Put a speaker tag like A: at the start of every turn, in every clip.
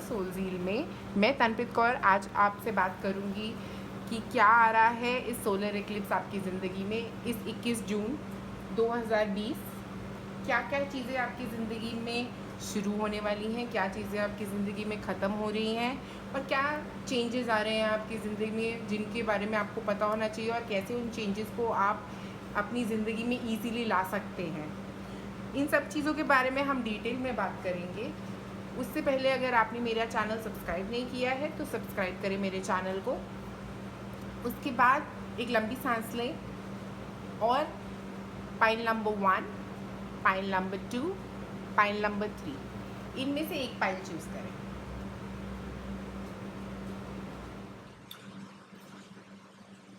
A: सोलझील में। मैं तनप्रीत कौर आज आपसे बात करूंगी कि क्या आ रहा है इस सोलर इक्लिप्स आपकी ज़िंदगी में इस 21 जून 2020। क्या क्या चीज़ें आपकी ज़िंदगी में शुरू होने वाली हैं, क्या चीज़ें आपकी ज़िंदगी में ख़त्म हो रही हैं और क्या चेंजेस आ रहे हैं आपकी ज़िंदगी में जिनके बारे में आपको पता होना चाहिए और कैसे उन चेंजेस को आप अपनी ज़िंदगी में ईज़िली ला सकते हैं। इन सब चीज़ों के बारे में हम डिटेल में बात करेंगे। उससे पहले अगर आपने मेरा चैनल सब्सक्राइब नहीं किया है तो सब्सक्राइब करें मेरे चैनल को। उसके बाद एक लंबी सांस लें और pile number 1, pile number 2, pile number 3, इनमें से एक पाइल चूज़ करें।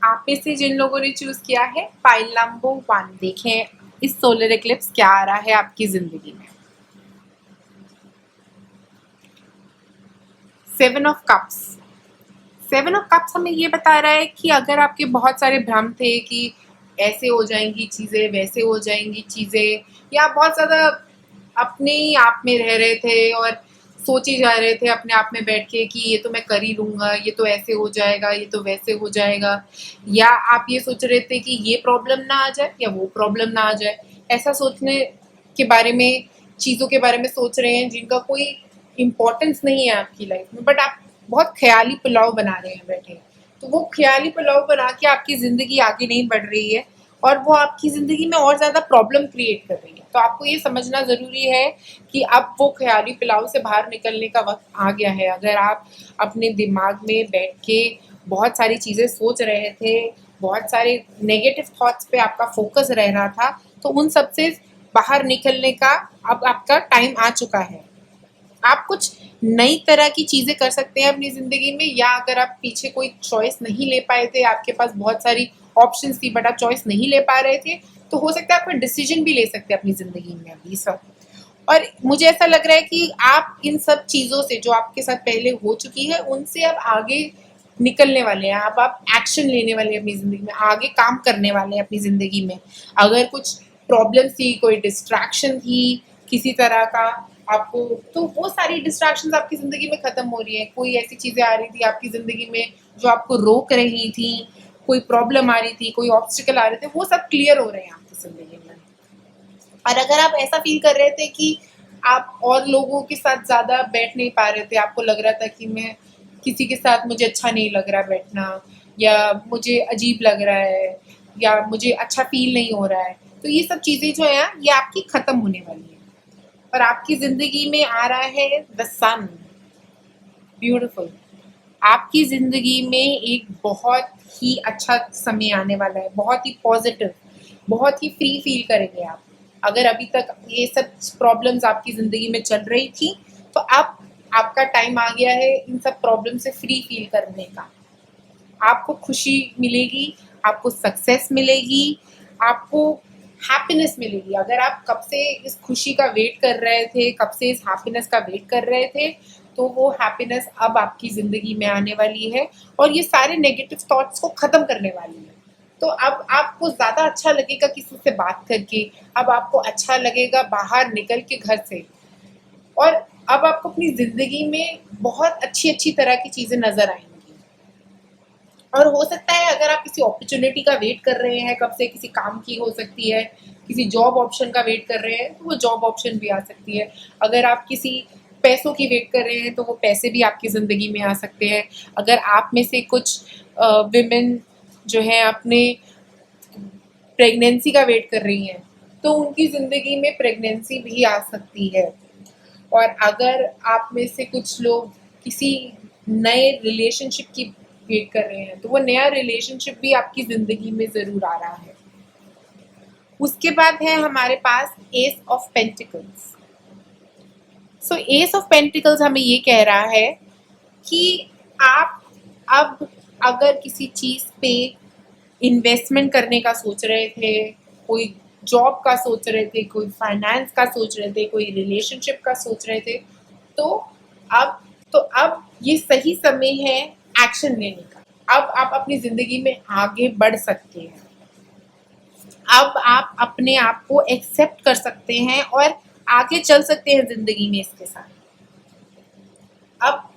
A: आप में से जिन लोगों ने चूज़ किया है पाइल नंबर 1, देखें इस सोलर इक्लिप्स क्या आ रहा है आपकी ज़िंदगी में। 7 ऑफ कप्स। 7 ऑफ कप्स हमें ये बता रहा है कि अगर आपके बहुत सारे भ्रम थे कि ऐसे हो जाएंगी चीज़ें, वैसे हो जाएंगी चीज़ें, या आप बहुत ज़्यादा अपने ही आप में रह रहे थे और सोचे जा रहे थे अपने आप में बैठ के कि ये तो मैं कर ही लूँगा, ये तो ऐसे हो जाएगा, ये तो वैसे हो जाएगा, या आप ये सोच रहे थे कि ये प्रॉब्लम ना आ जाए या वो प्रॉब्लम ना आ जाए, ऐसा सोचने के बारे में, चीज़ों के बारे में सोच रहे हैं जिनका कोई इम्पोर्टेंस नहीं है आपकी लाइफ में, बट आप बहुत ख्याली पुलाव बना रहे हैं बैठे। तो वो ख्याली पुलाव बना के आपकी ज़िंदगी आगे नहीं बढ़ रही है और वो आपकी ज़िंदगी में और ज़्यादा प्रॉब्लम क्रिएट कर रही है। तो आपको ये समझना ज़रूरी है कि अब वो ख्याली पुलाव से बाहर निकलने का वक्त आ गया है। अगर आप अपने दिमाग में बैठ के बहुत सारी चीज़ें सोच रहे थे, बहुत सारे नेगेटिव थॉट्स पे आपका फोकस रह रहा था, तो उन सब से बाहर निकलने का अब आपका टाइम आ चुका है। आप कुछ नई तरह की चीज़ें कर सकते हैं अपनी ज़िंदगी में, या अगर आप पीछे कोई चॉइस नहीं ले पाए थे, आपके पास बहुत सारी ऑप्शंस थी बट आप चॉइस नहीं ले पा रहे थे, तो हो सकता है आप कोई डिसीजन भी ले सकते हैं अपनी ज़िंदगी में अभी इस वक्त। और मुझे ऐसा लग रहा है कि आप इन सब चीज़ों से जो आपके साथ पहले हो चुकी है उनसे अब आगे निकलने वाले हैं। अब आप एक्शन लेने वाले हैं अपनी ज़िंदगी में, आगे काम करने वाले हैं अपनी ज़िंदगी में। अगर कुछ प्रॉब्लम थी, कोई डिस्ट्रैक्शन थी किसी तरह का आपको, तो वो सारी डिस्ट्रैक्शंस आपकी ज़िंदगी में ख़त्म हो रही है। कोई ऐसी चीज़ें आ रही थी आपकी ज़िंदगी में जो आपको रोक रही थी, कोई प्रॉब्लम आ रही थी, कोई ऑब्स्टिकल आ रहे थे, वो सब क्लियर हो रहे हैं आपकी ज़िंदगी में। और अगर आप ऐसा फील कर रहे थे कि आप और लोगों के साथ ज़्यादा बैठ नहीं पा रहे थे, आपको लग रहा था कि मैं किसी के साथ, मुझे अच्छा नहीं लग रहा बैठना, या मुझे अजीब लग रहा है, या मुझे अच्छा फील नहीं हो रहा है, तो ये सब चीज़ें जो है ये आपकी ख़त्म होने वाली है और आपकी ज़िंदगी में आ रहा है द सन। ब्यूटीफुल। आपकी ज़िंदगी में एक बहुत ही अच्छा समय आने वाला है, बहुत ही पॉजिटिव, बहुत ही फ्री फील करेंगे आप। अगर अभी तक ये सब प्रॉब्लम्स आपकी ज़िंदगी में चल रही थी, तो अब आपका टाइम आ गया है इन सब प्रॉब्लम से फ्री फील करने का। आपको खुशी मिलेगी, आपको सक्सेस मिलेगी, आपको हैप्पीनेस मिलेगी। अगर आप कब से इस खुशी का वेट कर रहे थे, कब से इस हैप्पीनेस का वेट कर रहे थे, तो वो हैप्पीनेस अब आपकी ज़िंदगी में आने वाली है और ये सारे नेगेटिव थॉट्स को ख़त्म करने वाली है। तो अब आपको ज़्यादा अच्छा लगेगा किसी से बात करके, अब आपको अच्छा लगेगा बाहर निकल के घर से, और अब आपको अपनी ज़िंदगी में बहुत अच्छी-अच्छी तरह की चीज़ें नज़र आएँगी। और हो सकता है अगर आप किसी अपॉर्चुनिटी का वेट कर रहे हैं कब से, किसी काम की हो सकती है, किसी जॉब ऑप्शन का वेट कर रहे हैं, तो वो जॉब ऑप्शन भी आ सकती है। अगर आप किसी पैसों की वेट कर रहे हैं तो वो पैसे भी आपकी ज़िंदगी में आ सकते हैं। अगर आप में से कुछ विमेन जो हैं अपने प्रेगनेंसी का वेट कर रही हैं, तो उनकी ज़िंदगी में प्रेगनेंसी भी आ सकती है। और अगर आप में से कुछ लोग किसी नए रिलेशनशिप की वेट कर रहे हैं, तो वो नया रिलेशनशिप भी आपकी ज़िंदगी में ज़रूर आ रहा है। उसके बाद है हमारे पास ace of pentacles. So ace of pentacles हमें ये कह रहा है कि आप अब अगर किसी चीज़ पे इन्वेस्टमेंट करने का सोच रहे थे, कोई जॉब का सोच रहे थे, कोई फाइनेंस का सोच रहे थे, कोई रिलेशनशिप का सोच रहे थे, तो अब अब ये सही समय है एक्शन लेने का। अब आप अपनी ज़िंदगी में आगे बढ़ सकते हैं। अब आप अपने आप को एक्सेप्ट कर सकते हैं और आगे चल सकते हैं ज़िंदगी में इसके साथ। अब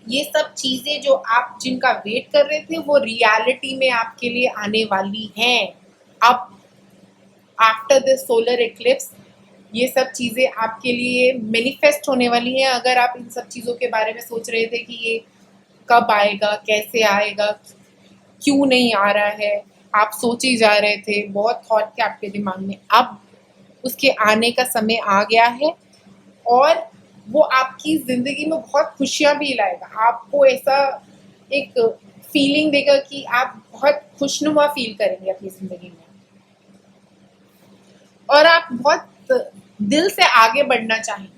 A: ये सब चीजें जो आप जिनका वेट कर रहे थे वो रियलिटी में आपके लिए आने वाली हैं। अब आफ्टर द सोलर इक्लिप्स ये सब चीजें आपके लिए मैनिफेस्ट होने वाली हैं। अगर आप इन सब चीजों के बारे में सोच रहे थे कि ये कब आएगा, कैसे आएगा, क्यों नहीं आ रहा है, आप सोचे जा रहे थे, बहुत थॉट थे आपके दिमाग में, अब उसके आने का समय आ गया है और वो आपकी जिंदगी में बहुत खुशियां भी लाएगा। आपको ऐसा एक फीलिंग देगा कि आप बहुत खुशनुमा फील करेंगे अपनी जिंदगी में और आप बहुत दिल से आगे बढ़ना चाहेंगे।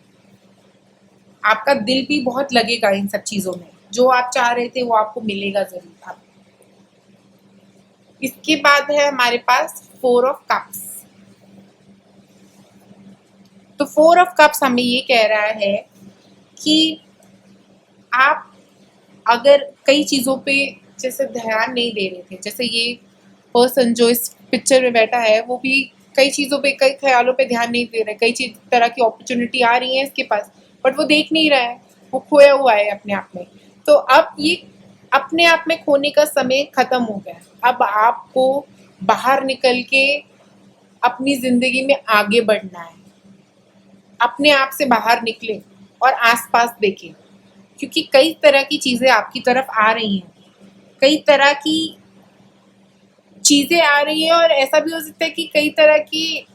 A: आपका दिल भी बहुत लगेगा इन सब चीजों में, जो आप चाह रहे थे वो आपको मिलेगा जरूर। आप इसके बाद है हमारे पास 4 ऑफ कप्स। तो 4 ऑफ कप्स हमें ये कह रहा है कि आप अगर कई चीजों पे जैसे ध्यान नहीं दे रहे थे, जैसे ये पर्सन जो इस पिक्चर में बैठा है वो भी कई चीजों पे, कई ख्यालों पे ध्यान नहीं दे रहा है। कई चीज तरह की अपॉर्चुनिटी आ रही है इसके पास, बट वो देख नहीं रहा है, वो खोया हुआ है अपने आप में। तो अब ये अपने आप में खोने का समय खत्म हो गया। अब आपको बाहर निकल के अपनी जिंदगी में आगे बढ़ना है। अपने आप से बाहर निकले और आसपास देखें, क्योंकि कई तरह की चीजें आपकी तरफ आ रही हैं, कई तरह की चीजें आ रही हैं और ऐसा भी हो सकता है कि कई तरह की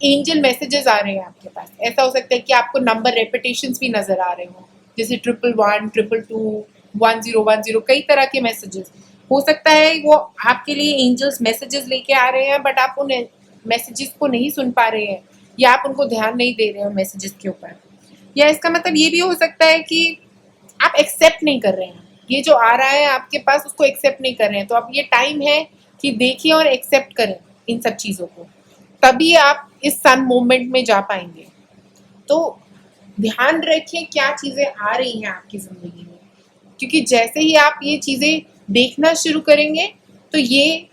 A: एंजल मैसेजेस आ रहे हैं आपके पास। ऐसा हो सकता है कि आपको नंबर रेपिटेशंस भी नजर आ रहे हो, जैसे 111, 222, 1010, कई तरह के मैसेजेस। हो सकता है वो आपके लिए एंजल्स मैसेजेस लेके आ रहे हैं, बट आप उन मैसेजेस को नहीं सुन पा रहे हैं या आप उनको ध्यान नहीं दे रहे हो मैसेजेस के ऊपर। या इसका मतलब ये भी हो सकता है कि आप एक्सेप्ट नहीं कर रहे हैं, ये जो आ रहा है आपके पास उसको एक्सेप्ट नहीं कर रहे हैं। तो अब ये टाइम है कि देखिए और एक्सेप्ट करें इन सब चीज़ों को, तभी आप इस सन मोमेंट में जा पाएंगे। तो ध्यान रखिए क्या चीज़ें आ रही हैं आपकी ज़िंदगी में, क्योंकि जैसे ही आप ये चीज़ें देखना शुरू करेंगे तो ये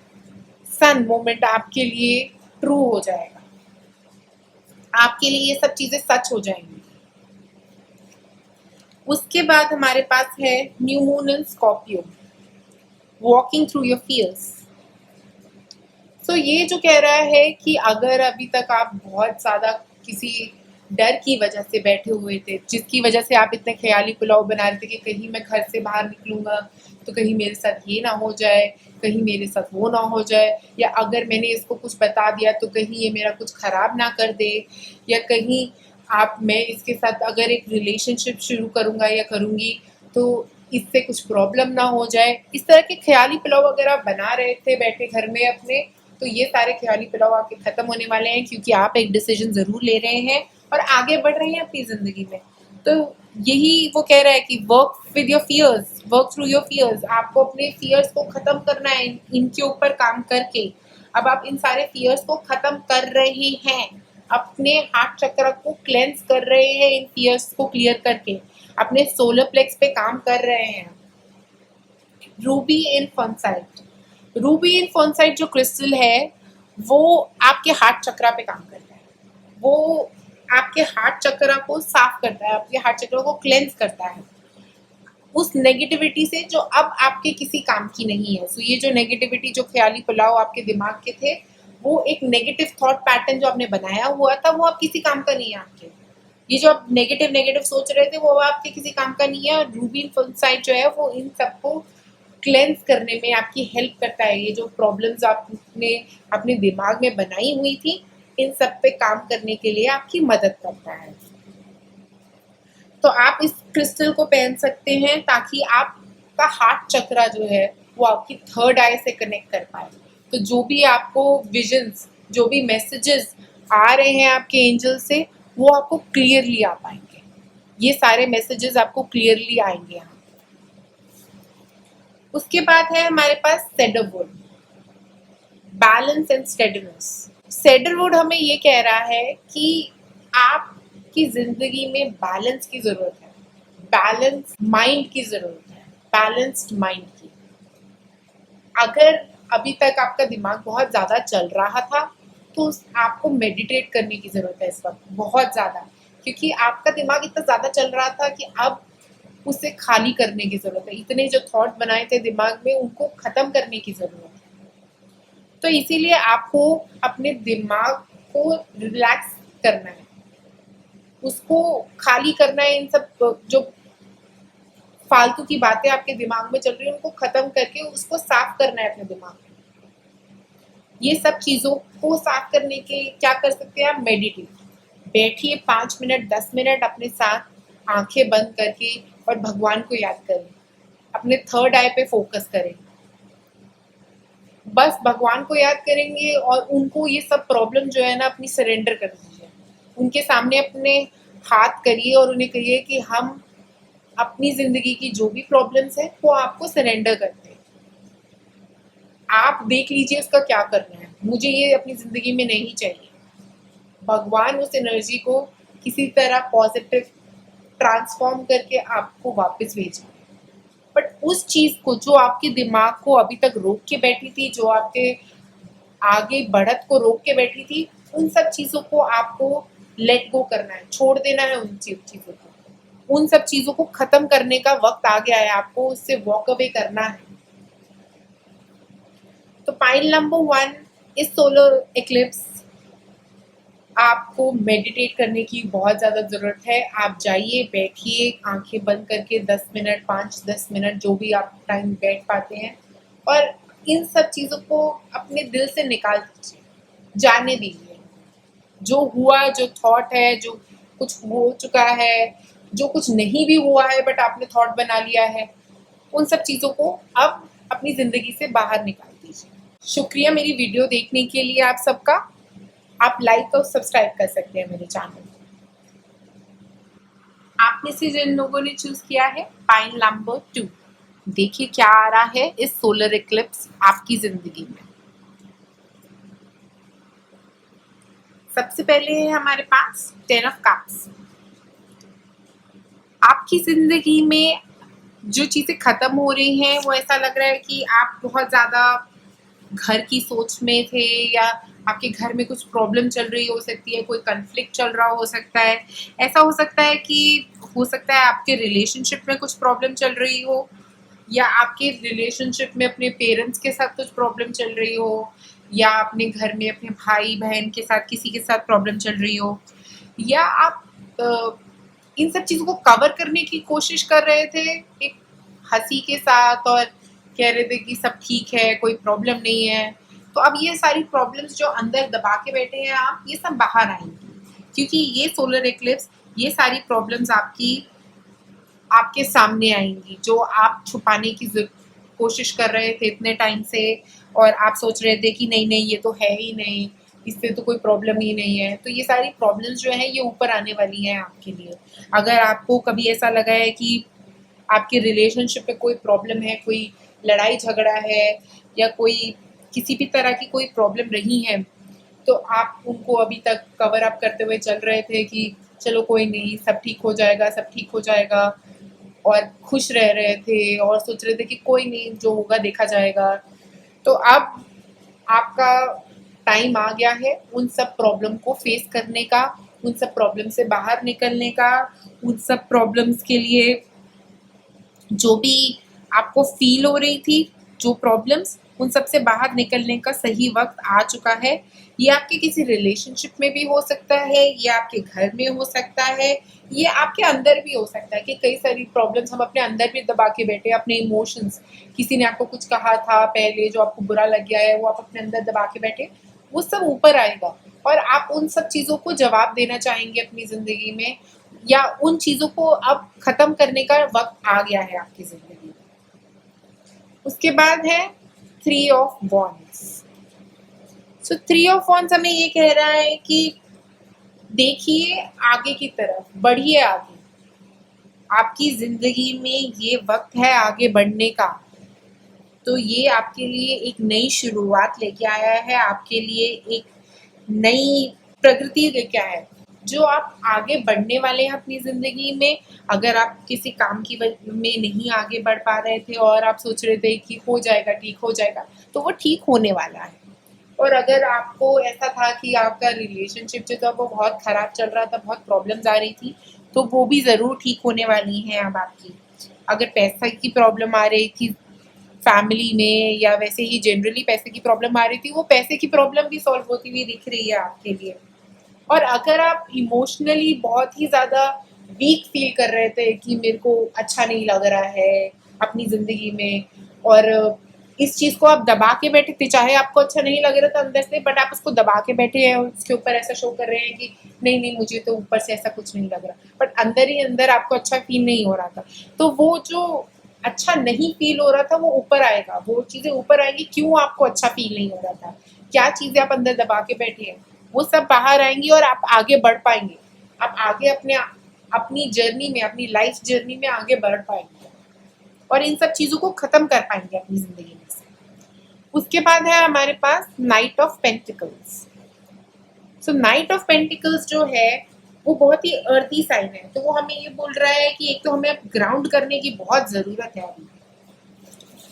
A: सन मोमेंट आपके लिए ट्रू हो जाएगा, आपके लिए ये सब चीज़ें सच हो जाएंगी। उसके बाद हमारे पास है new moon in Scorpio, walking through your fears. So ये जो कह रहा है कि अगर अभी तक आप बहुत ज़्यादा किसी डर की वजह से बैठे हुए थे, जिसकी वजह से आप इतने ख्याली पुलाव बना रहे थे कि कहीं मैं घर से बाहर निकलूंगा तो कहीं मेरे साथ ये ना हो जाए, कहीं मेरे साथ वो ना हो जाए, या अगर मैंने इसको कुछ बता दिया तो कहीं ये मेरा कुछ खराब ना कर दे, या कहीं मैं इसके साथ अगर एक रिलेशनशिप शुरू करूंगा या करूंगी तो इससे कुछ प्रॉब्लम ना हो जाए। इस तरह के ख्याली पुलाव अगर आप बना रहे थे बैठे घर में अपने, तो ये सारे ख्याली पुलाव आपके खत्म होने वाले हैं, क्योंकि आप एक डिसीजन जरूर ले रहे हैं और आगे बढ़ रहे हैं अपनी जिंदगी में। तो यही वो कह रहा है कि work with your fears, work through your fears. आपको अपने फियर्स को खत्म करना है, इनके ऊपर काम करके। अब आप इन सारे फियर्स को खत्म कर रहे हैं, अपने हार्ट चक्र को क्लेंस कर रहे हैं, इन फियर्स को क्लियर करके अपने सोलर प्लेक्स पे काम कर रहे हैं। रूबी इन फोनसाइट, रूबी इन फोनसाइट जो क्रिस्टल है वो आपके हार्ट चक्र पे काम करता है। वो आपके हार्ट चक्र को साफ करता है, आपके हार्ट चक्र को क्लेंस करता है उस नेगेटिविटी से जो अब आपके किसी काम की नहीं है। सो ये जो नेगेटिविटी, जो ख्याली पुलाव आपके दिमाग के थे, वो एक नेगेटिव थॉट पैटर्न जो आपने बनाया हुआ था वो अब किसी काम का नहीं है आपके। ये जो आप नेगेटिव नेगेटिव सोच रहे थे वो आपके किसी काम का नहीं है। और रूबी साइड जो है वो इन सबको क्लेंस करने में आपकी हेल्प करता है। ये जो प्रॉब्लम्स आपने अपने दिमाग में बनाई हुई थी, इन सब पे काम करने के लिए आपकी मदद करता है। तो आप इस क्रिस्टल को पहन सकते हैं ताकि आपका हार्ट चक्र जो है वो आपकी थर्ड आई से कनेक्ट कर पाए। तो जो भी आपको विजन्स, जो भी मैसेजेस आ रहे हैं आपके एंजल से, वो आपको क्लियरली आ पाएंगे। ये सारे मैसेजेस आपको क्लियरली आएंगे यहाँ। उसके बाद है हमारे पास सेडरवुड, बैलेंस एंड स्टेडीनेस। सेडरवुड हमें ये कह रहा है कि आपकी जिंदगी में बैलेंस की जरूरत है, बैलेंस माइंड की जरूरत है, बैलेंस्ड माइंड की। अगर अभी तक आपका दिमाग बहुत ज्यादा चल रहा था तो आपको मेडिटेट करने की जरूरत है इस वक्त बहुत ज्यादा, क्योंकि आपका दिमाग इतना ज्यादा चल रहा था कि अब उससे खाली करने की ज़रूरत है। इतने जो थॉट बनाए थे दिमाग में उनको ख़त्म करने की ज़रूरत है। तो इसीलिए आपको अपने दिमाग को रिलैक्स करना है, उसको खाली करना है। इन सब जो फालतू की बातें आपके दिमाग में चल रही है उनको ख़त्म करके उसको साफ करना है अपने दिमाग में। ये सब चीज़ों को साफ करने के क्या कर सकते हैं आप? मेडिटेट। बैठिए 5 मिनट 10 मिनट अपने साथ आंखें बंद करके और भगवान को याद करें। अपने थर्ड आई पे फोकस करें। बस भगवान को याद करेंगे और उनको ये सब प्रॉब्लम जो है ना अपनी सरेंडर कर दीजिए। उनके सामने अपने हाथ करिए और उन्हें कहिए कि हम अपनी ज़िंदगी की जो भी प्रॉब्लम्स है वो आपको सरेंडर करते हैं। आप देख लीजिए उसका क्या करना है। मुझे ये अपनी ज़िंदगी में नहीं चाहिए। भगवान उस एनर्जी को किसी तरह पॉजिटिव ट्रांसफॉर्म करके आपको वापस भेजें। बट उस चीज़ को जो आपके दिमाग को अभी तक रोक के बैठी थी, जो आपके आगे बढ़त को रोक के बैठी थी, उन सब चीज़ों को आपको लेट गो करना है, छोड़ देना है उन चीज़ों को। उन सब चीज़ों को ख़त्म करने का वक्त आ गया है, आपको उससे वॉक अवे करना है। तो पॉइंट नंबर 1 इस सोलर एक्लिप्स आपको मेडिटेट करने की बहुत ज़्यादा ज़रूरत है। आप जाइए, बैठिए, आंखें बंद करके 10 मिनट 5-10 मिनट जो भी आप टाइम बैठ पाते हैं और इन सब चीज़ों को अपने दिल से निकाल दीजिए, जाने दीजिए। जो हुआ, जो थॉट है, जो कुछ हो चुका है, जो कुछ नहीं भी हुआ है बट आपने थॉट बना लिया है, उन सब चीज़ों को अब अपनी ज़िंदगी से बाहर निकाल दीजिए। शुक्रिया मेरी वीडियो देखने के लिए आप सबका। आप लाइक और सब्सक्राइब कर सकते हैं मेरे चैनल। आप में से जिन लोगों ने चूज किया है पॉइंट नंबर 2, देखिए क्या आ रहा है इस सोलर इक्लिप्स आपकी जिंदगी में। सबसे पहले है हमारे पास 10 ऑफ कप्स। आपकी जिंदगी में जो चीजें खत्म हो रही हैं वो ऐसा लग रहा है कि आप बहुत ज्यादा घर की सोच में थे या आपके घर में कुछ प्रॉब्लम चल रही हो सकती है, कोई कन्फ्लिक्ट चल रहा हो सकता है। ऐसा हो सकता है कि हो सकता है आपके रिलेशनशिप में कुछ प्रॉब्लम चल रही हो या आपके रिलेशनशिप में अपने पेरेंट्स के साथ कुछ प्रॉब्लम चल रही हो या अपने घर में अपने भाई बहन के साथ किसी के साथ प्रॉब्लम चल रही हो या आप इन सब चीज़ों को कवर करने की कोशिश कर रहे थे एक हंसी के साथ और कह रहे थे कि सब ठीक है, कोई प्रॉब्लम नहीं है। तो अब ये सारी प्रॉब्लम्स जो अंदर दबा के बैठे हैं आप, ये सब बाहर आएंगी क्योंकि ये सोलर एक्लिप्स, ये सारी प्रॉब्लम्स आपके सामने आएंगी जो आप छुपाने की कोशिश कर रहे थे इतने टाइम से और आप सोच रहे थे कि नहीं नहीं ये तो है ही नहीं, इससे तो कोई प्रॉब्लम ही नहीं है। तो ये सारी प्रॉब्लम्स जो है ये ऊपर आने वाली हैं आपके लिए। अगर आपको कभी ऐसा लगा है कि आपके रिलेशनशिप में कोई प्रॉब्लम है, कोई लड़ाई झगड़ा है या कोई किसी भी तरह की कोई प्रॉब्लम रही है, तो आप उनको अभी तक कवर अप करते हुए चल रहे थे कि चलो कोई नहीं, सब ठीक हो जाएगा, सब ठीक हो जाएगा और खुश रह रहे थे और सोच रहे थे कि कोई नहीं, जो होगा देखा जाएगा। तो अब आपका टाइम आ गया है उन सब प्रॉब्लम को फेस करने का, उन सब प्रॉब्लम से बाहर निकलने का, उन सब प्रॉब्लम्स के लिए जो भी आपको फील हो रही थी, जो प्रॉब्लम्स, उन सब से बाहर निकलने का सही वक्त आ चुका है। ये आपके किसी रिलेशनशिप में भी हो सकता है, ये आपके घर में हो सकता है, ये आपके अंदर भी हो सकता है कि कई सारी प्रॉब्लम्स हम अपने अंदर भी दबा के बैठे, अपने इमोशंस, किसी ने आपको कुछ कहा था पहले जो आपको बुरा लग गया है वो आप अपने अंदर दबा के बैठे, वो सब ऊपर आएगा और आप उन सब चीज़ों को जवाब देना चाहेंगे अपनी ज़िंदगी में या उन चीज़ों को अब ख़त्म करने का वक्त आ गया है आपकी ज़िंदगी में। उसके बाद है 3 of wands. So 3 of wands हमें ये कह रहा है कि देखिए आगे की तरफ, बढ़िए आगे। आपकी ज़िंदगी में ये वक्त है आगे बढ़ने का। तो ये आपके लिए एक नई शुरुआत लेके आया है, आपके लिए एक नई प्रगति लेके आया है जो आप आगे बढ़ने वाले हैं अपनी ज़िंदगी में। अगर आप किसी काम की में नहीं आगे बढ़ पा रहे थे और आप सोच रहे थे कि हो जाएगा, ठीक हो जाएगा, तो वो ठीक होने वाला है। और अगर आपको ऐसा था कि आपका रिलेशनशिप जो था वो बहुत ख़राब चल रहा था, बहुत प्रॉब्लम्स आ रही थी, तो वो भी ज़रूर ठीक होने वाली हैं अब आपकी। अगर पैसा की प्रॉब्लम आ रही थी फैमिली में या वैसे ही जनरली पैसे की प्रॉब्लम आ रही थी, वो पैसे की प्रॉब्लम भी सॉल्व होती हुई दिख रही है आपके लिए। और अगर आप इमोशनली बहुत ही ज़्यादा वीक फील कर रहे थे कि मेरे को अच्छा नहीं लग रहा है अपनी ज़िंदगी में, और इस चीज़ को आप दबा के बैठे थे, चाहे आपको अच्छा नहीं लग रहा था अंदर से, बट आप उसको दबा के बैठे हैं और उसके ऊपर ऐसा शो कर रहे हैं कि नहीं नहीं मुझे तो ऊपर से ऐसा कुछ नहीं लग रहा, बट अंदर ही अंदर आपको अच्छा फील नहीं हो रहा था। तो वो जो अच्छा नहीं फील हो रहा था वो ऊपर आएगा, वो चीज़ें ऊपर आएंगी, क्यों आपको अच्छा फील नहीं हो रहा था, क्या चीज़ें आप अंदर दबा के बैठे हैं, वो सब बाहर आएंगी और आप आगे बढ़ पाएंगे। आप आगे अपनी जर्नी में, अपनी लाइफ जर्नी में आगे बढ़ पाएंगे और इन सब चीज़ों को ख़त्म कर पाएंगे अपनी ज़िंदगी में से। उसके बाद है हमारे पास knight of pentacles. So knight of pentacles जो है वो बहुत ही अर्दी साइन है, तो वो हमें ये बोल रहा है कि एक तो हमें ग्राउंड करने की बहुत ज़रूरत है अभी।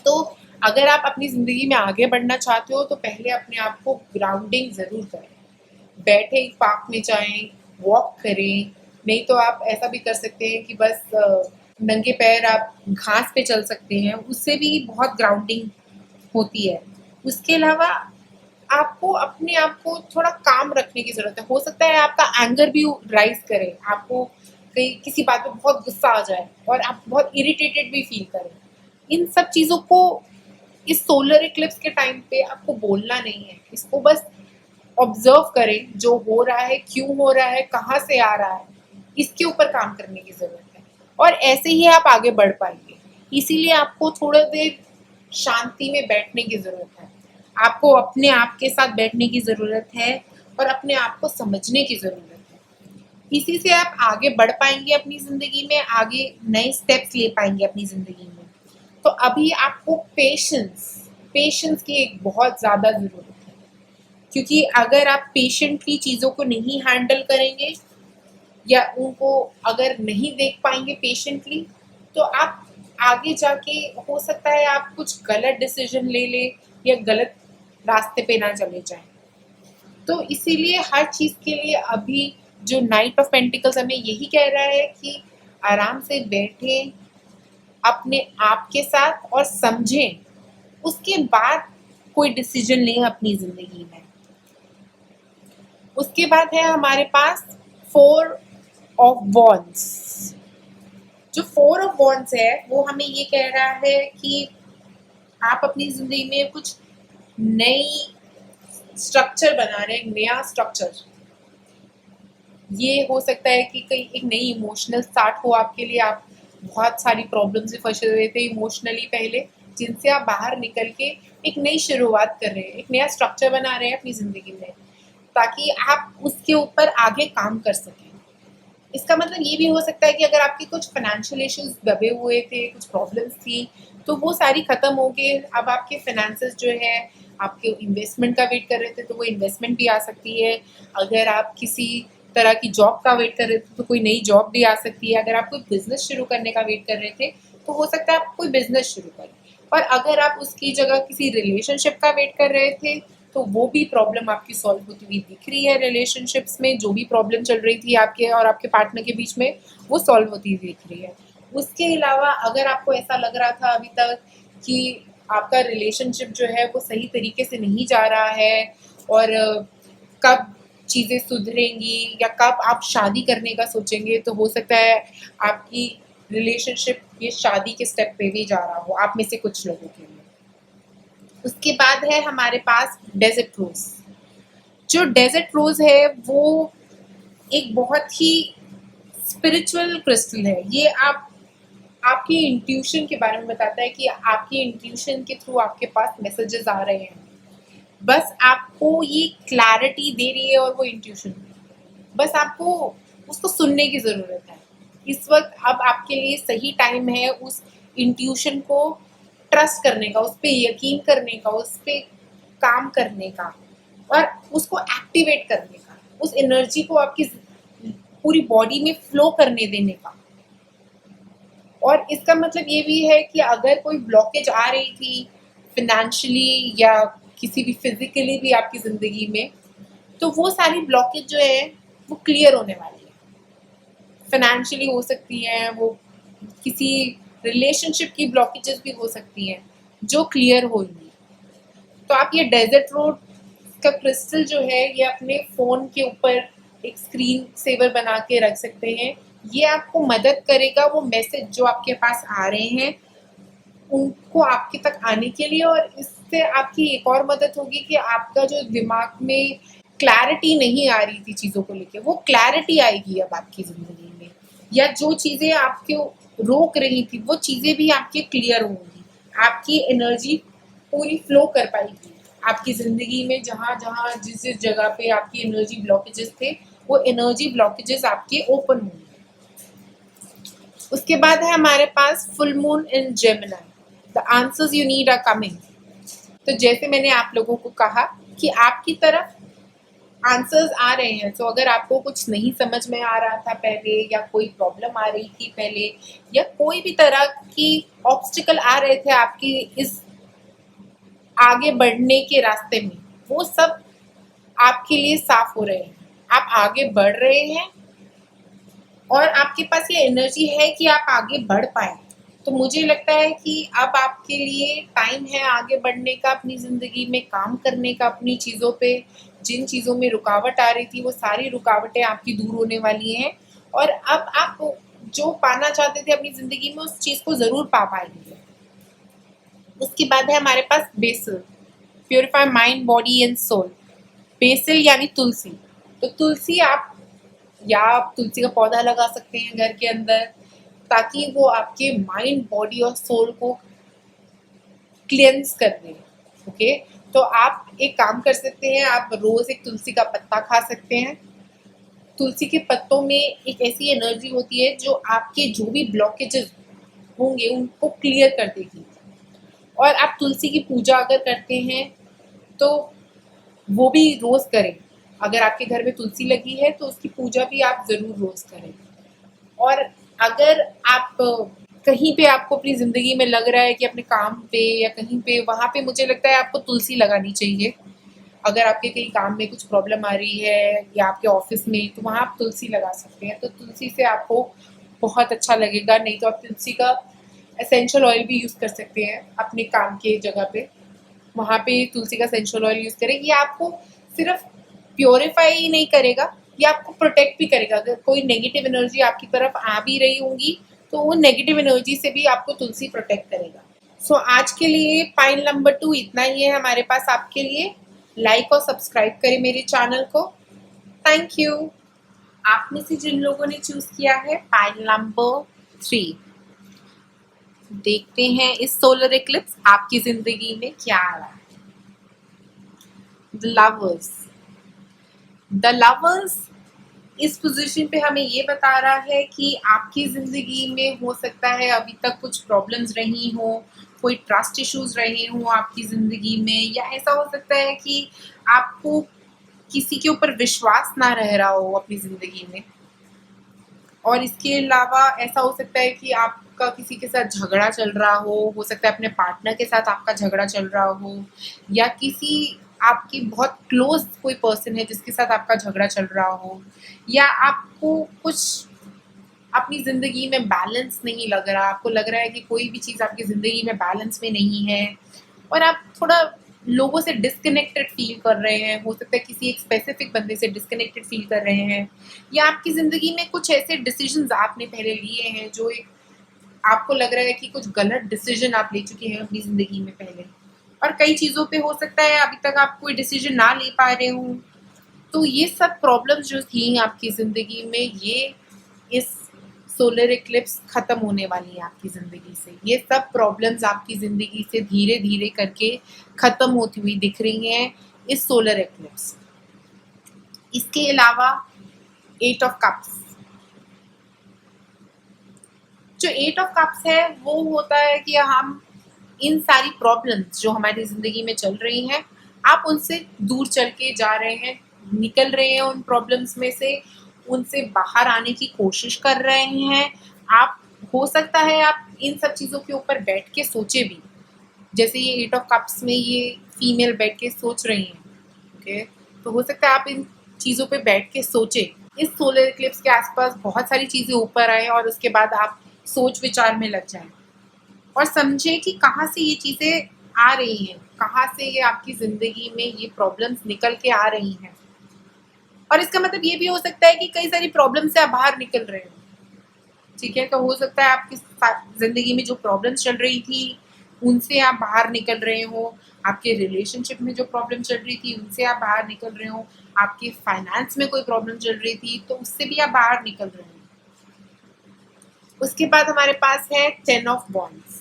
A: तो अगर आप अपनी ज़िंदगी में आगे बढ़ना चाहते हो तो पहले अपने आप को ग्राउंडिंग ज़रूर करें। बैठे एक पार्क में जाएं, वॉक करें, नहीं तो आप ऐसा भी कर सकते हैं कि बस नंगे पैर आप घास पे चल सकते हैं, उससे भी बहुत ग्राउंडिंग होती है। उसके अलावा आपको अपने आप को थोड़ा काम रखने की ज़रूरत है। हो सकता है आपका एंगर भी राइज करे, आपको कहीं किसी बात पे बहुत गुस्सा आ जाए और आप बहुत इरिटेटेड भी फील करें। इन सब चीज़ों को इस सोलर इक्लिप्स के टाइम पे आपको बोलना नहीं है, इसको बस ऑब्जर्व करें, जो हो रहा है, क्यों हो रहा है, कहाँ से आ रहा है, इसके ऊपर काम करने की ज़रूरत है और ऐसे ही आप आगे बढ़ पाएंगे। इसीलिए आपको थोड़ा देर शांति में बैठने की ज़रूरत है, आपको अपने आप के साथ बैठने की ज़रूरत है और अपने आप को समझने की ज़रूरत है। इसी से आप आगे बढ़ पाएंगे अपनी ज़िंदगी में, आगे नए स्टेप्स ले पाएंगे अपनी ज़िंदगी में। तो अभी आपको पेशेंस पेशेंस की एक बहुत ज़्यादा ज़रूरत है, क्योंकि अगर आप पेशेंटली चीज़ों को नहीं हैंडल करेंगे या उनको अगर नहीं देख पाएंगे पेशेंटली, तो आप आगे जाके हो सकता है आप कुछ गलत डिसीजन ले ले या गलत रास्ते पे ना चले जाएं। तो इसीलिए हर चीज़ के लिए अभी जो नाइट ऑफ पेंटिकल्स हमें यही कह रहा है कि आराम से बैठें अपने आप के साथ और समझें, उसके बाद कोई डिसीजन लें अपनी ज़िंदगी में। उसके बाद है हमारे पास 4 ऑफ वॉन्ड्स। जो 4 ऑफ वॉन्ड्स है वो हमें ये कह रहा है कि आप अपनी ज़िंदगी में कुछ नई स्ट्रक्चर बना रहे हैं, नया स्ट्रक्चर। ये हो सकता है कि कहीं एक नई इमोशनल स्टार्ट हो आपके लिए, आप बहुत सारी प्रॉब्लम से फंसे हुए थे इमोशनली पहले, जिनसे आप बाहर निकल के एक नई शुरुआत कर रहे हैं, एक नया स्ट्रक्चर बना रहे हैं अपनी ज़िंदगी में, ताकि आप उसके ऊपर आगे काम कर सकें। इसका मतलब ये भी हो सकता है कि अगर आपके कुछ फाइनेंशियल इश्यूज दबे हुए थे, कुछ प्रॉब्लम्स थी, तो वो सारी ख़त्म हो गए। अब आपके फाइनेंसेस जो है, आपके इन्वेस्टमेंट का वेट कर रहे थे तो वो इन्वेस्टमेंट भी आ सकती है। अगर आप किसी तरह की जॉब का वेट कर रहे थे तो कोई नई जॉब भी आ सकती है। अगर आप कोई बिजनेस शुरू करने का वेट कर रहे थे तो हो सकता है आप कोई बिजनेस शुरू करें। और अगर आप उसकी जगह किसी रिलेशनशिप का वेट कर रहे थे तो वो भी प्रॉब्लम आपकी सॉल्व होती हुई दिख रही है। रिलेशनशिप्स में जो भी प्रॉब्लम चल रही थी आपके और आपके पार्टनर के बीच में, वो सॉल्व होती हुई दिख रही है। उसके अलावा अगर आपको ऐसा लग रहा था अभी तक कि आपका रिलेशनशिप जो है वो सही तरीके से नहीं जा रहा है और कब चीज़ें सुधरेंगी या कब आप शादी करने का सोचेंगे, तो हो सकता है आपकी रिलेशनशिप ये शादी के स्टेप पे भी जा रहा हो आप में से कुछ लोगों के लिए। उसके बाद है हमारे पास डेजर्ट रोज। जो डेजर्ट रोज है वो एक बहुत ही स्पिरिचुअल क्रिस्टल है। ये आपकी इंट्यूशन के बारे में बताता है कि आपकी इंट्यूशन के थ्रू आपके पास मैसेजेस आ रहे हैं, बस आपको ये क्लैरिटी दे रही है और वो इंट्यूशन, बस आपको उसको सुनने की ज़रूरत है। इस वक्त अब आपके लिए सही टाइम है उस इंट्यूशन को ट्रस्ट करने का, उस पर यकीन करने का, उस पर काम करने का और उसको एक्टिवेट करने का, उस एनर्जी को आपकी पूरी बॉडी में फ्लो करने देने का। और इसका मतलब ये भी है कि अगर कोई ब्लॉकेज आ रही थी फिनेंशियली या किसी भी फिजिकली भी आपकी ज़िंदगी में, तो वो सारी ब्लॉकेज जो है वो क्लियर होने वाली है। फाइनेंशियली हो सकती है, वो किसी रिलेशनशिप की ब्लॉकेजेस भी हो सकती हैं जो क्लियर होंगी। तो आप ये डेजर्ट रोड का क्रिस्टल जो है ये अपने फ़ोन के ऊपर एक स्क्रीन सेवर बना के रख सकते हैं। ये आपको मदद करेगा वो मैसेज जो आपके पास आ रहे हैं उनको आपके तक आने के लिए, और इससे आपकी एक और मदद होगी कि आपका जो दिमाग में क्लैरिटी नहीं आ रही थी चीज़ों को लेके, वो क्लैरिटी आएगी अब आपकी ज़िंदगी में, या जो चीज़ें आपको रोक रही थी वो चीज़ें भी आपकी क्लियर होंगी। आपकी एनर्जी पूरी फ्लो कर पाएगी आपकी ज़िंदगी में, जहाँ जहाँ जिस जिस जगह पे आपकी एनर्जी ब्लॉकेजेस थे वो एनर्जी ब्लॉकेजेस आपके ओपन होंगे। उसके बाद है हमारे पास full moon in Gemini, the answers you need are coming. तो जैसे मैंने आप लोगों को कहा कि आपकी तरफ आंसर्स आ रहे हैं, तो अगर आपको कुछ नहीं समझ में आ रहा था पहले, या कोई प्रॉब्लम आ रही थी पहले, या कोई भी तरह की ऑब्स्टिकल आ रहे थे आपकी इस आगे बढ़ने के रास्ते में, वो सब आपके लिए साफ हो रहे हैं। आप आगे बढ़ रहे हैं और आपके पास ये एनर्जी है कि आप आगे बढ़ पाए। तो मुझे लगता है कि अब आपके लिए टाइम है आगे बढ़ने का, अपनी ज़िंदगी में काम करने का, अपनी चीज़ों पे। जिन चीज़ों में रुकावट आ रही थी वो सारी रुकावटें आपकी दूर होने वाली हैं, और अब आप जो पाना चाहते थे अपनी ज़िंदगी में उस चीज़ को ज़रूर पा पाएंगे। उसके बाद है हमारे पास basil, purify mind body and soul. Basil यानी तुलसी। तो तुलसी आप तुलसी का पौधा लगा सकते हैं घर के अंदर, ताकि वो आपके माइंड बॉडी और सोल को क्लियंस कर दे। ओके, तो आप एक काम कर सकते हैं, आप रोज एक तुलसी का पत्ता खा सकते हैं। तुलसी के पत्तों में एक ऐसी एनर्जी होती है जो आपके जो भी ब्लॉकेजेस होंगे उनको क्लियर कर देगी। और आप तुलसी की पूजा अगर करते हैं तो वो भी रोज करें। अगर आपके घर में तुलसी लगी है तो उसकी पूजा भी आप जरूर रोज करें। और अगर आप कहीं पे आपको अपनी ज़िंदगी में लग रहा है कि अपने काम पे या कहीं पे, वहाँ पे मुझे लगता है आपको तुलसी लगानी चाहिए। अगर आपके कहीं काम में कुछ प्रॉब्लम आ रही है या आपके ऑफिस में, तो वहाँ आप तुलसी लगा सकते हैं। तो तुलसी से आपको बहुत अच्छा लगेगा। नहीं तो आप तुलसी का एसेंशियल ऑयल भी यूज़ कर सकते हैं अपने काम के जगह पे, वहाँ पे तुलसी का एसेंशियल ऑयल यूज़ करें। ये आपको सिर्फ प्योरीफाई ही नहीं करेगा, ये आपको प्रोटेक्ट भी करेगा। अगर कोई नेगेटिव एनर्जी आपकी तरफ आ भी रही होंगी तो वो नेगेटिव एनर्जी से भी आपको तुलसी प्रोटेक्ट करेगा। सो आज के लिए पाइल नंबर 2 इतना ही है हमारे पास आपके लिए। लाइक और सब्सक्राइब करें मेरे चैनल को। Thank you. आप में से जिन लोगों ने चूज किया है पाइल नंबर 3, देखते हैं इस सोलर इक्लिप्स आपकी जिंदगी में क्या आ रहा है। The lovers. द लवर्स इस पोजीशन पे हमें ये बता रहा है कि आपकी ज़िंदगी में हो सकता है अभी तक कुछ प्रॉब्लम्स रही हो, कोई ट्रस्ट इश्यूज रहे हों आपकी ज़िंदगी में, या ऐसा हो सकता है कि आपको किसी के ऊपर विश्वास ना रह रहा हो अपनी ज़िंदगी में। और इसके अलावा ऐसा हो सकता है कि आपका किसी के साथ झगड़ा चल रहा हो सकता है अपने पार्टनर के साथ आपका झगड़ा चल रहा हो, या किसी आपकी बहुत क्लोज कोई पर्सन है जिसके साथ आपका झगड़ा चल रहा हो, या आपको कुछ अपनी ज़िंदगी में बैलेंस नहीं लग रहा, आपको लग रहा है कि कोई भी चीज़ आपकी ज़िंदगी में बैलेंस में नहीं है, और आप थोड़ा लोगों से डिस्कनेक्टेड फील कर रहे हैं। हो सकता है किसी एक स्पेसिफिक बंदे से डिस्कनेक्टेड फील कर रहे हैं, या आपकी ज़िंदगी में कुछ ऐसे डिसीजंस आपने पहले लिए हैं जो एक आपको लग रहा है कि कुछ गलत डिसीजन आप ले चुके हैं अपनी ज़िंदगी में पहले, और कई चीज़ों पे हो सकता है अभी तक आप कोई डिसीजन ना ले पा रहे हों। तो ये सब प्रॉब्लम्स जो थी आपकी ज़िंदगी में, ये इस सोलर इक्लिप्स ख़त्म होने वाली है आपकी ज़िंदगी से। ये सब प्रॉब्लम्स आपकी ज़िंदगी से धीरे धीरे करके ख़त्म होती हुई दिख रही हैं इस सोलर इक्लिप्स। इसके अलावा 8 ऑफ कप्स, जो 8 ऑफ कप्स है वो होता है कि हम इन सारी प्रॉब्लम्स जो हमारी ज़िंदगी में चल रही हैं, आप उनसे दूर चल के जा रहे हैं, निकल रहे हैं उन प्रॉब्लम्स में से, उनसे बाहर आने की कोशिश कर रहे हैं। आप हो सकता है आप इन सब चीज़ों के ऊपर बैठ के सोचे भी, जैसे ये 8 ऑफ कप्स में ये फीमेल बैठ के सोच रही हैं। ओके, तो हो सकता है आप इन चीज़ों पे बैठ के सोचे, इस सोलर इक्लिप्स के आसपास बहुत सारी चीज़ें ऊपर आए और उसके बाद आप सोच विचार में लग जाएं। और समझे कि कहाँ से ये चीज़ें आ रही हैं, कहाँ से ये आपकी ज़िंदगी में ये प्रॉब्लम्स निकल के आ रही हैं। और इसका मतलब ये भी हो सकता है कि कई सारी प्रॉब्लम से आप बाहर निकल रहे हो, ठीक है? तो हो सकता है आपकी ज़िंदगी में जो प्रॉब्लम्स चल रही थी, उनसे आप बाहर निकल रहे हो। आपके रिलेशनशिप में जो प्रॉब्लम चल रही थी, उनसे आप बाहर निकल रहे हो। आपके फाइनेंस में कोई प्रॉब्लम चल रही थी, तो उससे भी आप बाहर निकल रहे हो। उसके बाद हमारे पास है 10 ऑफ वॉन्ड्स।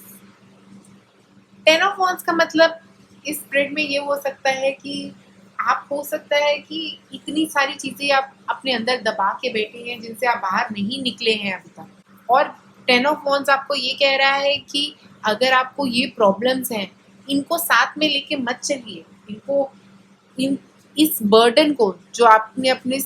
A: 10 ऑफ वॉन्ड्स का मतलब इस स्प्रेड में ये हो सकता है कि आप, हो सकता है कि इतनी सारी चीज़ें आप अपने अंदर दबा के बैठे हैं जिनसे आप बाहर नहीं निकले हैं अभी तक। और 10 ऑफ वॉन्ड्स आपको ये कह रहा है कि अगर आपको ये प्रॉब्लम्स हैं, इनको साथ में लेके मत चलिए। इनको, इन इस बर्डन को जो आपने अपने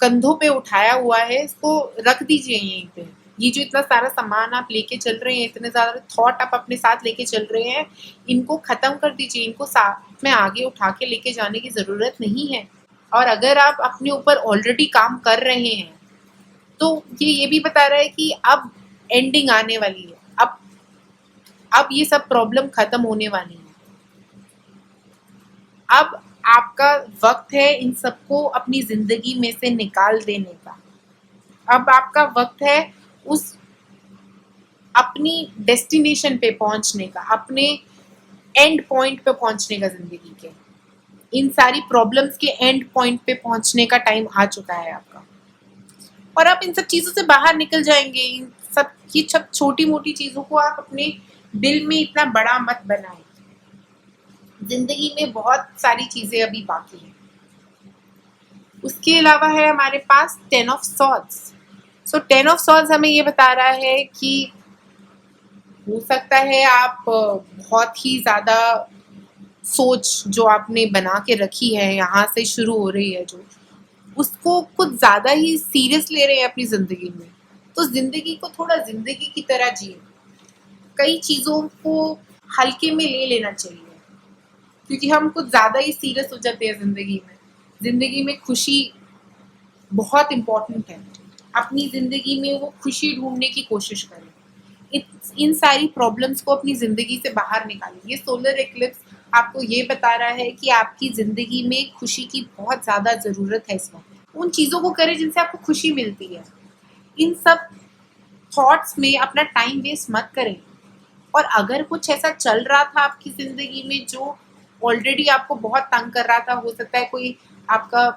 A: कंधों पे उठाया हुआ है, इसको रख दीजिए यहीं पे। ये जो इतना सारा सामान आप लेके चल रहे हैं, इतने ज़्यादा थॉट आप अपने साथ लेके चल रहे हैं, इनको ख़त्म कर दीजिए। इनको साथ में आगे उठा के लेके जाने की ज़रूरत नहीं है। और अगर आप अपने ऊपर ऑलरेडी काम कर रहे हैं, तो ये भी बता रहा है कि अब एंडिंग आने वाली है। अब ये सब प्रॉब्लम ख़त्म होने वाली है। अब आपका वक्त है इन सबको अपनी ज़िंदगी में से निकाल देने का। अब आपका वक्त है उस अपनी डेस्टिनेशन पे पहुंचने का, अपने एंड पॉइंट पे पहुंचने का, ज़िंदगी के इन सारी प्रॉब्लम्स के एंड पॉइंट पे पहुंचने का टाइम आ चुका है आपका। और आप इन सब चीज़ों से बाहर निकल जाएंगे। इन सब ये सब छोटी मोटी चीज़ों को आप अपने दिल में इतना बड़ा मत बनाएं। ज़िंदगी में बहुत सारी चीज़ें अभी बाकी हैं। उसके अलावा है हमारे पास 10 of swords. So 10 of swords हमें ये बता रहा है कि हो सकता है आप बहुत ही ज़्यादा सोच जो आपने बना के रखी है, यहाँ से शुरू हो रही है जो, उसको कुछ ज़्यादा ही सीरियस ले रहे हैं अपनी ज़िंदगी में। तो ज़िंदगी को थोड़ा ज़िंदगी की तरह जिए। कई चीज़ों को हल्के में ले लेना चाहिए, क्योंकि हम कुछ ज़्यादा ही सीरियस हो जाते हैं ज़िंदगी में। ज़िंदगी में खुशी बहुत इम्पोर्टेंट है। अपनी ज़िंदगी में वो खुशी ढूंढने की कोशिश करें। इन सारी प्रॉब्लम्स को अपनी ज़िंदगी से बाहर निकालें। ये सोलर एक्लिप्स आपको ये बता रहा है कि आपकी ज़िंदगी में खुशी की बहुत ज़्यादा ज़रूरत है इस वक्त। उन चीज़ों को करें जिनसे आपको खुशी मिलती है। इन सब थॉट्स में अपना टाइम वेस्ट मत करें। और अगर कुछ ऐसा चल रहा था आपकी ज़िंदगी में जो ऑलरेडी आपको बहुत तंग कर रहा था, हो सकता है कोई आपका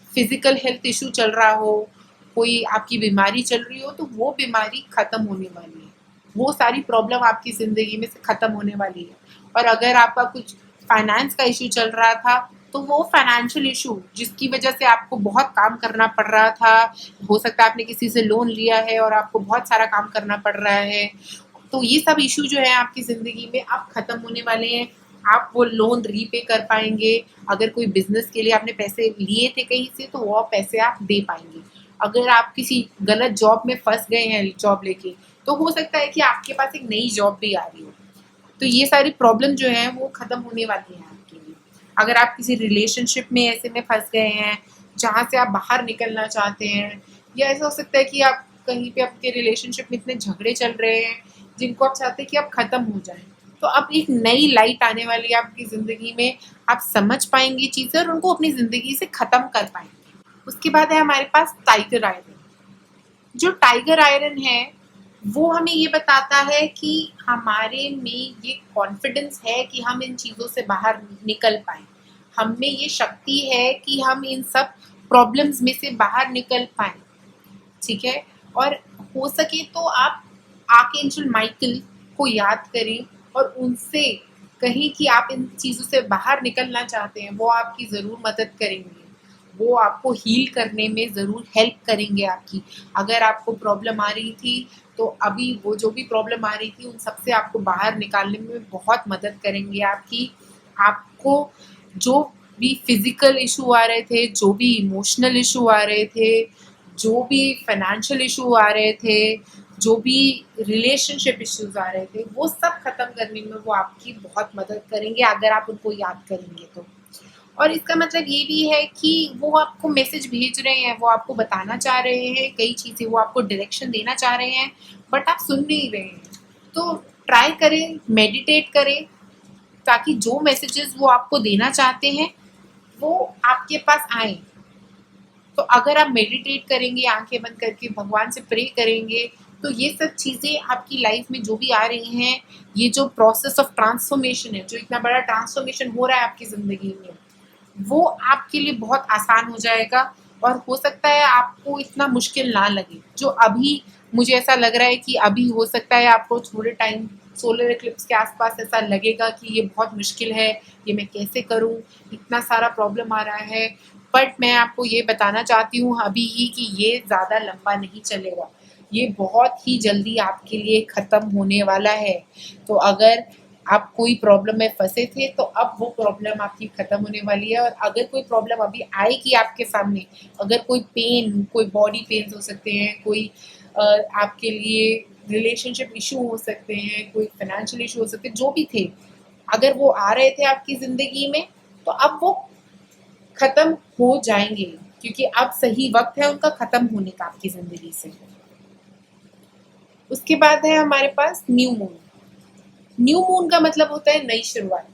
A: फिजिकल हेल्थ इशू चल रहा हो, कोई आपकी बीमारी चल रही हो, तो वो बीमारी ख़त्म होने वाली है। वो सारी प्रॉब्लम आपकी ज़िंदगी में से ख़त्म होने वाली है। और अगर आपका कुछ फाइनेंस का इशू चल रहा था, तो वो फाइनेंशियल इशू जिसकी वजह से आपको बहुत काम करना पड़ रहा था, हो सकता है आपने किसी से लोन लिया है और आपको बहुत सारा काम करना पड़ रहा है, तो ये सब इशू जो है आपकी ज़िंदगी में अब ख़त्म होने वाले हैं। आप वो लोन रीपे कर पाएंगे। अगर कोई बिजनेस के लिए आपने पैसे लिए थे कहीं से, तो वो पैसे आप दे पाएंगे। अगर आप किसी गलत जॉब में फंस गए हैं जॉब लेके, तो हो सकता है कि आपके पास एक नई जॉब भी आ रही हो। तो ये सारी प्रॉब्लम जो है वो ख़त्म होने वाली है आपके लिए। अगर आप किसी रिलेशनशिप में ऐसे में फंस गए हैं जहाँ से आप बाहर निकलना चाहते हैं, या ऐसा हो सकता है कि आप कहीं पे आपके रिलेशनशिप में इतने झगड़े चल रहे हैं जिनको आप चाहते हैं कि आप ख़त्म हो जाएं, तो अब एक नई लाइट आने वाली है आपकी ज़िंदगी में। आप समझ पाएंगे चीज़ें और उनको अपनी ज़िंदगी से ख़त्म कर पाएंगे। उसके बाद है हमारे पास टाइगर आयरन। जो टाइगर आयरन है वो हमें ये बताता है कि हमारे में ये कॉन्फिडेंस है कि हम इन चीज़ों से बाहर निकल पाएँ। हम में ये शक्ति है कि हम इन सब प्रॉब्लम्स में से बाहर निकल पाएँ, ठीक है? और हो सके तो आप आर्कएंजल माइकल को याद करें और उनसे कहें कि आप इन चीज़ों से बाहर निकलना चाहते हैं। वो आपकी ज़रूर मदद करेंगे। वो आपको हील करने में ज़रूर हेल्प करेंगे आपकी। अगर आपको प्रॉब्लम आ रही थी, तो अभी वो जो भी प्रॉब्लम आ रही थी, उन सब से आपको बाहर निकालने में बहुत मदद करेंगे आपकी। आपको जो भी फिज़िकल इश्यू आ रहे थे, जो भी इमोशनल इश्यू आ रहे थे, जो भी फाइनेंशियल इशू आ रहे थे, जो भी रिलेशनशिप इश्यूज आ रहे थे, वो सब खत्म करने में वो आपकी बहुत मदद करेंगे अगर आप उनको याद करेंगे तो। और इसका मतलब ये भी है कि वो आपको मैसेज भेज रहे हैं, वो आपको बताना चाह रहे हैं कई चीज़ें, वो आपको डायरेक्शन देना चाह रहे हैं, बट आप सुन नहीं रहे हैं। तो ट्राई करें, मेडिटेट करें, ताकि जो मैसेजेस वो आपको देना चाहते हैं वो आपके पास आए। तो अगर आप मेडिटेट करेंगे, आंखें बंद करके भगवान से प्रे करेंगे, तो ये सब चीज़ें आपकी लाइफ में जो भी आ रही हैं, ये जो प्रोसेस ऑफ ट्रांसफॉर्मेशन है, जो इतना बड़ा ट्रांसफॉर्मेशन हो रहा है आपकी ज़िंदगी में, वो आपके लिए बहुत आसान हो जाएगा। और हो सकता है आपको इतना मुश्किल ना लगे। जो अभी मुझे ऐसा लग रहा है कि अभी हो सकता है आपको थोड़े टाइम सोलर इक्लिप्स के आसपास ऐसा लगेगा कि ये बहुत मुश्किल है, ये मैं कैसे करूं, इतना सारा प्रॉब्लम आ रहा है। बट मैं आपको ये बताना चाहती हूँ अभी ही कि ये ज़्यादा लंबा नहीं चलेगा, ये बहुत ही जल्दी आपके लिए ख़त्म होने वाला है। तो अगर आप कोई प्रॉब्लम में फंसे थे तो अब वो प्रॉब्लम आपकी ख़त्म होने वाली है। और अगर कोई प्रॉब्लम अभी आएगी आपके सामने, अगर कोई पेन, कोई बॉडी पेन्स हो सकते हैं, कोई आपके लिए रिलेशनशिप इशू हो सकते हैं, कोई फाइनेंशियल इशू हो सकते हैं, जो भी थे, अगर वो आ रहे थे आपकी ज़िंदगी में, तो अब वो ख़त्म हो जाएंगे, क्योंकि अब सही वक्त है उनका ख़त्म होने का आपकी ज़िंदगी से। उसके बाद है हमारे पास न्यू मून। न्यू मून का मतलब होता है नई शुरुआत।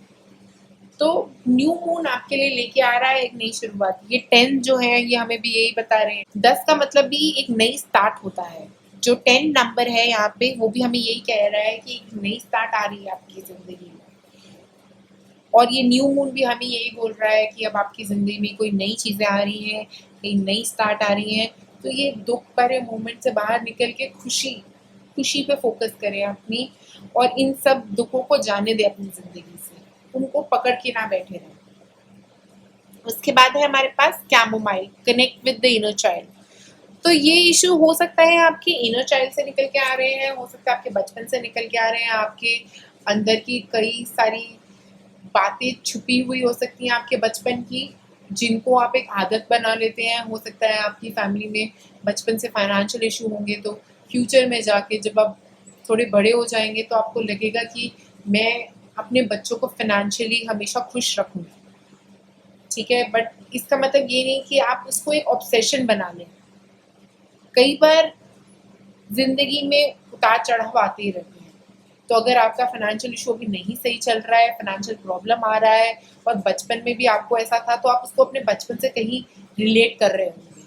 A: तो न्यू मून आपके लिए लेके आ रहा है एक नई शुरुआत। ये 10 जो है ये हमें भी यही बता रहे हैं। 10 का मतलब भी एक नई स्टार्ट होता है। जो 10 नंबर है यहाँ पे वो भी हमें यही कह रहा है कि एक नई स्टार्ट आ रही है आपकी जिंदगी में। और ये न्यू मून भी हमें यही बोल रहा है कि अब आपकी जिंदगी में कोई नई चीजें आ रही हैं, कोई नई स्टार्ट आ रही हैं। तो ये दुख भरे मोमेंट से बाहर निकल के खुशी खुशी पे फोकस करें अपनी, और इन सब दुखों को जाने दें अपनी जिंदगी से, उनको पकड़ के ना बैठे रहें। उसके बाद है हमारे पास chamomile, connect with the inner child. तो ये इशू हो सकता है आपके इनर चाइल्ड से निकल के आ रहे हैं, हो सकता है आपके बचपन से निकल के आ रहे हैं, आपके अंदर की कई सारी बातें छुपी हुई हो सकती हैं आपके बचपन की, जिनको आप एक आदत बना लेते हैं। हो सकता है आपकी फैमिली में बचपन से फाइनेंशियल इशू होंगे, तो फ्यूचर में जाके जब आप थोड़े बड़े हो जाएंगे तो आपको लगेगा कि मैं अपने बच्चों को फाइनेंशियली हमेशा खुश रखूँगी, ठीक है। बट इसका मतलब ये नहीं कि आप उसको एक ऑब्सेशन बना लें। कई बार जिंदगी में उतार चढ़ाव आते ही रहते हैं। तो अगर आपका फाइनेंशियल इशू अभी नहीं सही चल रहा है, फाइनेंशियल प्रॉब्लम आ रहा है, और बचपन में भी आपको ऐसा था, तो आप उसको अपने बचपन से कहीं रिलेट कर रहे होंगे,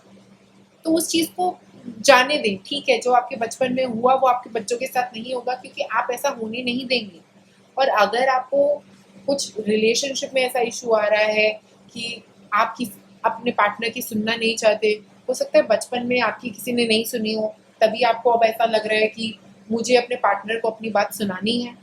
A: तो उस चीज़ को जाने दें। ठीक है, जो आपके बचपन में हुआ वो आपके बच्चों के साथ नहीं होगा, क्योंकि आप ऐसा होने नहीं देंगे। और अगर आपको कुछ रिलेशनशिप में ऐसा इशू आ रहा है कि आप अपने पार्टनर की सुनना नहीं चाहते, हो सकता है बचपन में आपकी किसी ने नहीं सुनी हो, तभी आपको अब ऐसा लग रहा है कि मुझे अपने पार्टनर को अपनी बात सुनानी है।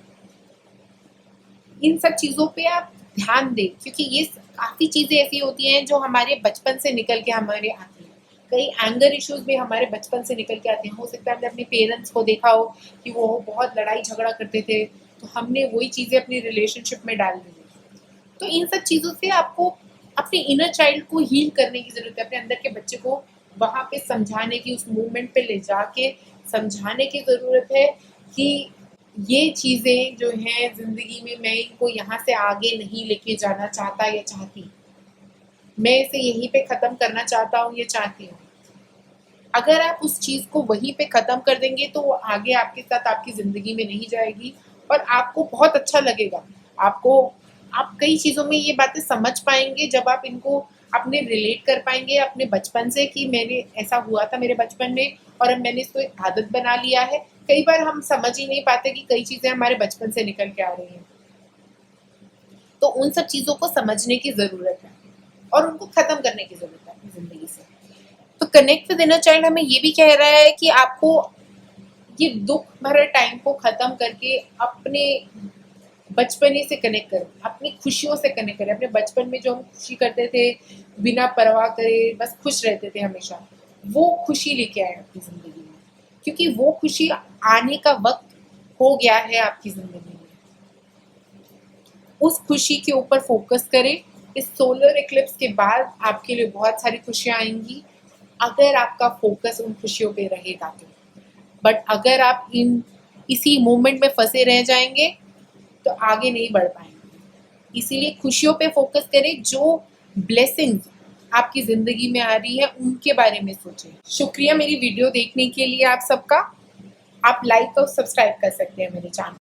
A: इन सब चीज़ों पे आप ध्यान दें, क्योंकि ये काफ़ी चीज़ें ऐसी होती हैं जो हमारे बचपन से निकल के हमारे आती हैं। कई एंगर इश्यूज भी हमारे बचपन से निकल के आते हैं। हो सकता है हमने अपने पेरेंट्स को देखा हो कि वो बहुत लड़ाई झगड़ा करते थे, तो हमने वही चीज़ें अपनी रिलेशनशिप में डाल दी। तो इन सब चीज़ों से आपको अपने इनर चाइल्ड को हील करने की ज़रूरत है। अपने अंदर के बच्चे को वहाँ पे समझाने की, उस मूवमेंट पे ले जाके समझाने की ज़रूरत है कि ये चीज़ें जो हैं ज़िंदगी में, मैं इनको यहाँ से आगे नहीं लेके जाना चाहता या चाहती, मैं इसे यहीं पे ख़त्म करना चाहता हूँ या चाहती हूँ। अगर आप उस चीज़ को वहीं पे ख़त्म कर देंगे तो वो आगे आपके साथ आपकी ज़िंदगी में नहीं जाएगी, और आपको बहुत अच्छा लगेगा। आप कई चीज़ों में ये बातें समझ पाएंगे जब आप इनको अपने रिलेट कर पाएंगे अपने बचपन से, कि मैंने ऐसा हुआ था मेरे बचपन में और अब मैंने इसको एक आदत बना लिया है। कई बार हम समझ ही नहीं पाते कि कई चीज़ें हमारे बचपन से निकल के आ रही हैं। तो उन सब चीज़ों को समझने की ज़रूरत है और उनको ख़त्म करने की ज़रूरत है अपनी ज़िंदगी से। तो कनेक्ट विद इनर चाइल्ड हमें ये भी कह रहा है कि आपको ये दुख भरे टाइम को ख़त्म करके अपने बचपने से कनेक्ट करें, अपनी खुशियों से कनेक्ट करें। अपने बचपन में जो हम खुशी करते थे, बिना परवाह करे बस खुश रहते थे हमेशा, वो खुशी लेके आए अपनी ज़िंदगी में, क्योंकि वो खुशी आने का वक्त हो गया है आपकी ज़िंदगी में। उस खुशी के ऊपर फोकस करें। इस सोलर इक्लिप्स के बाद आपके लिए बहुत सारी खुशियाँ आएंगी, अगर आपका फोकस उन खुशियों पे रहेगा तो। बट अगर आप इसी मोमेंट में फंसे रह जाएंगे तो आगे नहीं बढ़ पाएंगे। इसीलिए खुशियों पे फोकस करें, जो ब्लेसिंग्स आपकी ज़िंदगी में आ रही है उनके बारे में सोचें। शुक्रिया मेरी वीडियो देखने के लिए आप सबका। आप लाइक और सब्सक्राइब कर सकते हैं मेरे चैनल।